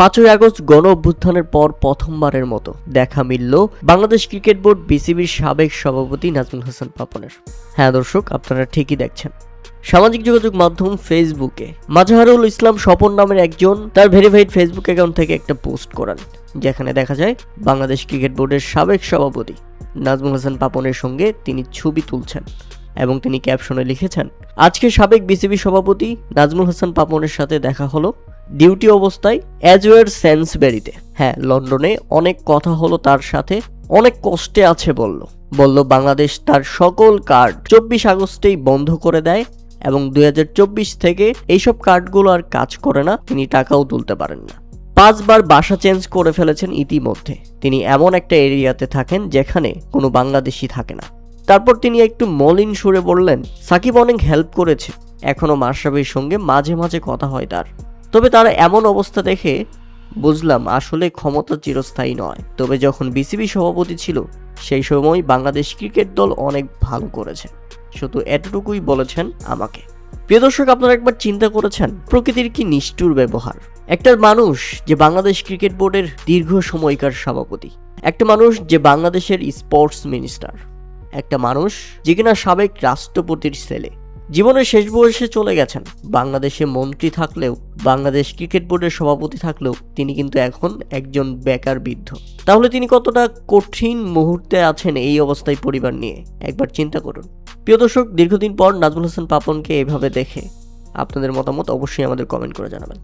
5ই August গণ অভ্যুত্থানের পর প্রথমবারের মতো দেখা মিলল বাংলাদেশ ক্রিকেট বোর্ড বিসিবির সাবেক সভাপতি নাজমুল হাসান পাপনের। হ্যাঁ দর্শক, আপনারা ঠিকই দেখছেন। সামাজিক যোগাযোগ মাধ্যম ফেসবুকে মাজহারুল ইসলাম স্বপন নামের একজন তার ভেরিফাইড ফেসবুক অ্যাকাউন্ট থেকে একটা পোস্ট করেন, যেখানে দেখা যায় বাংলাদেশ ক্রিকেট বোর্ডের সাবেক সভাপতি নাজমুল হাসান পাপনের সঙ্গে তিনি ছবি তুলছেন এবং তিনি ক্যাপশনে লিখেছেন, আজকে সাবেক বিসিবি সভাপতি নাজমুল হাসান পাপনের সাথে দেখা হলো ডিউটি অবস্থায় অ্যাজওয়ার সেন্সবেরিতে। হ্যাঁ, লন্ডনে অনেক কথা হলো তার সাথে, অনেক কষ্টে আছে বলল বাংলাদেশ তার সকল কার্ড 24 আগস্টেই বন্ধ করে দেয় এবং 2024 থেকে এইসব কার্ডগুলো আর কাজ করে না, তিনি টাকাও তুলতে পারেন না। 5 বার বাসা চেঞ্জ করে ফেলেছেন ইতিমধ্যে। তিনি এমন একটা এরিয়াতে থাকেন যেখানে কোনো বাংলাদেশি থাকে না। তারপর তিনি একটু মলিন সুরে বললেন, সাকিব অনেক হেল্প করেছে, এখনো মাশরাফির সঙ্গে মাঝে মাঝে কথা হয় তার। তবে তার এমন অবস্থা দেখে বুঝলাম আসলে ক্ষমতা চিরস্থায়ী নয়। তবে যখন বিসিবি সভাপতি ছিল সেই সময় বাংলাদেশ ক্রিকেট দল অনেক ভালো করেছে, শুধু এতটুকুই বলেছেন আমাকে। প্রিয় দর্শক, আপনারা একবার চিন্তা করেছেন প্রকৃতির কি নিষ্ঠুর ব্যবহার? একটা মানুষ যে বাংলাদেশ ক্রিকেট বোর্ডের দীর্ঘ সময়কার সভাপতি, একটা মানুষ যে বাংলাদেশের স্পোর্টস মিনিস্টার, একটা মানুষ যে কিনা সাবেক রাষ্ট্রপতির ছেলে, জীবনের শেষ বয়সে চলে গেছেন। বাংলাদেশে মন্ত্রী থাকলেও, বাংলাদেশ ক্রিকেট বোর্ডের সভাপতি থাকলেও তিনি কিন্তু এখন একজন বেকার বৃদ্ধ। তাহলে তিনি কতটা কঠিন মুহূর্তে আছেন এই অবস্থায় পরিবার নিয়ে, একবার চিন্তা করুন। প্রিয় দর্শক, দীর্ঘদিন পর নাজমুল হাসান পাপনকে এভাবে দেখে আপনাদের মতামত অবশ্যই আমাদের কমেন্ট করে জানাবেন।